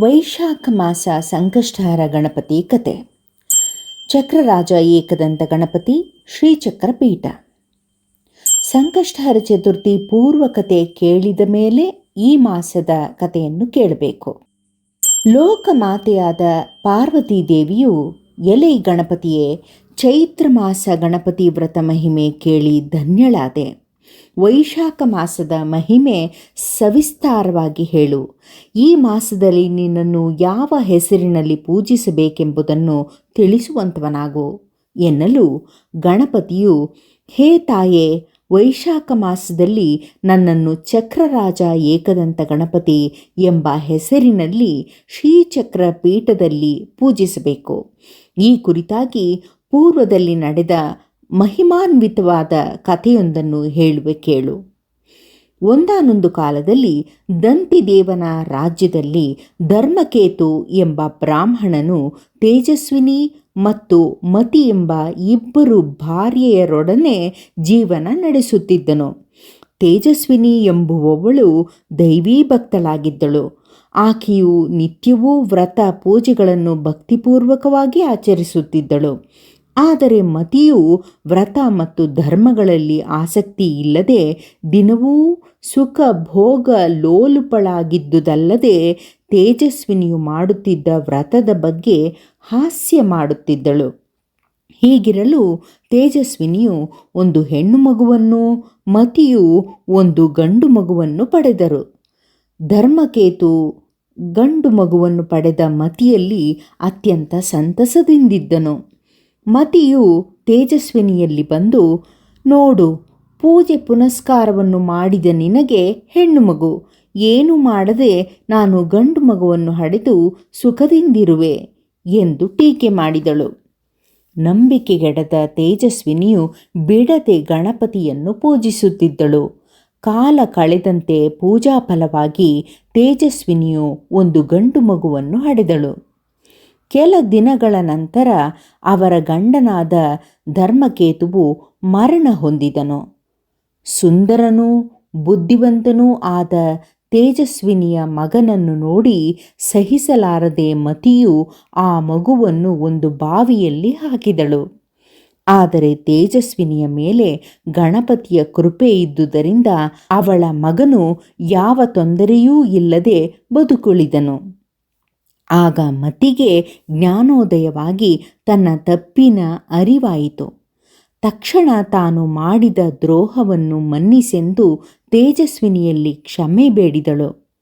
ವೈಶಾಖ ಮಾಸ ಸಂಕಷ್ಟಹರ ಗಣಪತಿ ಕತೆ. ಚಕ್ರರಾಜ ಏಕದಂತ ಗಣಪತಿ ಶ್ರೀಚಕ್ರ ಪೀಠ. ಸಂಕಷ್ಟಹರ ಚತುರ್ಥಿ ಪೂರ್ವ ಕತೆ ಕೇಳಿದ ಮೇಲೆ ಈ ಮಾಸದ ಕಥೆಯನ್ನು ಕೇಳಬೇಕು. ಲೋಕಮಾತೆಯಾದ ಪಾರ್ವತೀ ದೇವಿಯು, ಎಲೆ ಗಣಪತಿಯೇ, ಚೈತ್ರ ಮಾಸ ಗಣಪತಿ ವ್ರತ ಮಹಿಮೆ ಕೇಳಿ ಧನ್ಯಳಾದೆ. ವೈಶಾಖ ಮಾಸದ ಮಹಿಮೆ ಸವಿಸ್ತಾರವಾಗಿ ಹೇಳು. ಈ ಮಾಸದಲ್ಲಿ ನಿನ್ನನ್ನು ಯಾವ ಹೆಸರಿನಲ್ಲಿ ಪೂಜಿಸಬೇಕೆಂಬುದನ್ನು ತಿಳಿಸುವಂತವನಾಗು ಎನ್ನಲು ಗಣಪತಿಯು, ಹೇ ತಾಯೇ, ವೈಶಾಖ ಮಾಸದಲ್ಲಿ ನನ್ನನ್ನು ಚಕ್ರರಾಜ ಏಕದಂತ ಗಣಪತಿ ಎಂಬ ಹೆಸರಿನಲ್ಲಿ ಶ್ರೀಚಕ್ರ ಪೀಠದಲ್ಲಿ ಪೂಜಿಸಬೇಕು. ಈ ಕುರಿತಾಗಿ ಪೂರ್ವದಲ್ಲಿ ನಡೆದ ಮಹಿಮಾನ್ವಿತವಾದ ಕಥೆಯೊಂದನ್ನು ಹೇಳುವೆ ಕೇಳು. ಒಂದಾನೊಂದು ಕಾಲದಲ್ಲಿ ದಂತಿದೇವನ ರಾಜ್ಯದಲ್ಲಿ ಧರ್ಮಕೇತು ಎಂಬ ಬ್ರಾಹ್ಮಣನು ತೇಜಸ್ವಿನಿ ಮತ್ತು ಮತಿ ಎಂಬ ಇಬ್ಬರು ಭಾರ್ಯೆಯರೊಡನೆ ಜೀವನ ನಡೆಸುತ್ತಿದ್ದನು. ತೇಜಸ್ವಿನಿ ಎಂಬುವವಳು ದೈವೀ ಭಕ್ತಳಾಗಿದ್ದಳು. ಆಕೆಯು ನಿತ್ಯವೂ ವ್ರತ ಪೂಜೆಗಳನ್ನು ಭಕ್ತಿಪೂರ್ವಕವಾಗಿ ಆಚರಿಸುತ್ತಿದ್ದಳು. ಆದರೆ ಮತಿಯು ವ್ರತ ಮತ್ತು ಧರ್ಮಗಳಲ್ಲಿ ಆಸಕ್ತಿ ಇಲ್ಲದೆ ದಿನವೂ ಸುಖ ಭೋಗ ಲೋಲುಪಳಾಗಿದ್ದುದಲ್ಲದೆ ತೇಜಸ್ವಿನಿಯು ಮಾಡುತ್ತಿದ್ದ ವ್ರತದ ಬಗ್ಗೆ ಹಾಸ್ಯ ಮಾಡುತ್ತಿದ್ದಳು. ಹೀಗಿರಲು ತೇಜಸ್ವಿನಿಯು ಒಂದು ಹೆಣ್ಣು ಮಗುವನ್ನು, ಮತಿಯು ಒಂದು ಗಂಡು ಮಗುವನ್ನು ಪಡೆದರು. ಧರ್ಮಕೇತು ಗಂಡು ಮಗುವನ್ನು ಪಡೆದ ಮತಿಯಲ್ಲಿ ಅತ್ಯಂತ ಸಂತಸದಿಂದಿದ್ದನು. ಮತಿಯು ತೇಜಸ್ವಿನಿಯಲ್ಲಿ ಬಂದು, ನೋಡು, ಪೂಜೆ ಪುನಸ್ಕಾರವನ್ನು ಮಾಡಿದ ನಿನಗೆ ಹೆಣ್ಣು ಮಗು, ಏನು ಮಾಡದೆ ನಾನು ಗಂಡು ಮಗುವನ್ನು ಹಡೆದು ಸುಖದಿಂದಿರುವೆ ಎಂದು ಟೀಕೆ ಮಾಡಿದಳು. ನಂಬಿಕೆಗೆಡದ ತೇಜಸ್ವಿನಿಯು ಬಿಡದೆ ಗಣಪತಿಯನ್ನು ಪೂಜಿಸುತ್ತಿದ್ದಳು. ಕಾಲ ಕಳೆದಂತೆ ಪೂಜಾ ಫಲವಾಗಿ ತೇಜಸ್ವಿನಿಯು ಒಂದು ಗಂಡು ಮಗುವನ್ನು ಹಡೆದಳು. ಕೆಲ ದಿನಗಳ ನಂತರ ಅವರ ಗಂಡನಾದ ಧರ್ಮಕೇತುವು ಮರಣ ಹೊಂದಿದನು. ಸುಂದರನೂ ಬುದ್ಧಿವಂತನೂ ಆದ ತೇಜಸ್ವಿನಿಯ ಮಗನನ್ನು ನೋಡಿ ಸಹಿಸಲಾರದೆ ಮತಿಯು ಆ ಮಗುವನ್ನು ಒಂದು ಬಾವಿಯಲ್ಲಿ ಹಾಕಿದಳು. ಆದರೆ ತೇಜಸ್ವಿನಿಯ ಮೇಲೆ ಗಣಪತಿಯ ಕೃಪೆ ಇದ್ದುದರಿಂದ ಅವಳ ಮಗನು ಯಾವ ತೊಂದರೆಯೂ ಇಲ್ಲದೆ ಬದುಕುಳಿದನು. ಆಗ ಮತಿಗೆ ಜ್ಞಾನೋದಯವಾಗಿ ತನ್ನ ತಪ್ಪಿನ ಅರಿವಾಯಿತು. ತಕ್ಷಣ ತಾನು ಮಾಡಿದ ದ್ರೋಹವನ್ನು ಮನ್ನಿಸೆಂದು ತೇಜಸ್ವಿನಿಯಲ್ಲಿ ಕ್ಷಮೆ ಬೇಡಿದಳು.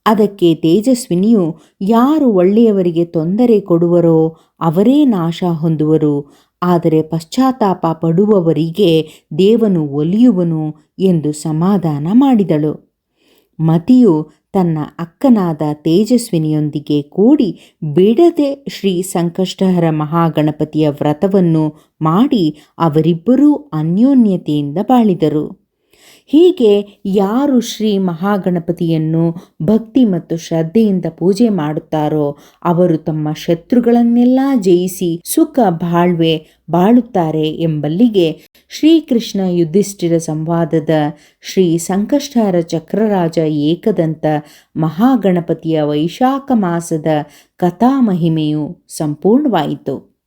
ಅದಕ್ಕೆ ತೇಜಸ್ವಿನಿಯು, ಯಾರು ಒಳ್ಳೆಯವರಿಗೆ ತೊಂದರೆ ಕೊಡುವರೋ ಅವರೇ ನಾಶ ಹೊಂದುವರು, ಆದರೆ ಪಶ್ಚಾತ್ತಾಪ ಪಡುವವರಿಗೆ ದೇವನು ಒಲಿಯುವನು ಎಂದು ಸಮಾಧಾನ ಮಾಡಿದಳು. ಮತಿಯು ತನ್ನ ಅಕ್ಕನಾದ ತೇಜಸ್ವಿನಿಯೊಂದಿಗೆ ಕೂಡಿ ಬಿಡದೆ ಶ್ರೀ ಸಂಕಷ್ಟಹರ ಮಹಾಗಣಪತಿಯ ವ್ರತವನ್ನು ಮಾಡಿ ಅವರಿಬ್ಬರೂ ಅನ್ಯೋನ್ಯತೆಯಿಂದ ಬಾಳಿದರು. ಹೀಗೆ ಯಾರು ಶ್ರೀ ಮಹಾಗಣಪತಿಯನ್ನು ಭಕ್ತಿ ಮತ್ತು ಶ್ರದ್ಧೆಯಿಂದ ಪೂಜೆ ಮಾಡುತ್ತಾರೋ ಅವರು ತಮ್ಮ ಶತ್ರುಗಳನ್ನೆಲ್ಲ ಜಯಿಸಿ ಸುಖ ಬಾಳ್ವೆ ಬಾಳುತ್ತಾರೆ ಎಂಬಲ್ಲಿಗೆ ಶ್ರೀಕೃಷ್ಣ ಯುಧಿಷ್ಠಿರ ಸಂವಾದದ ಶ್ರೀ ಸಂಕಷ್ಟಹರ ಚಕ್ರರಾಜ ಏಕದಂತ ಮಹಾಗಣಪತಿಯ ವೈಶಾಖ ಮಾಸದ ಕಥಾಮಹಿಮೆಯು ಸಂಪೂರ್ಣವಾಯಿತು.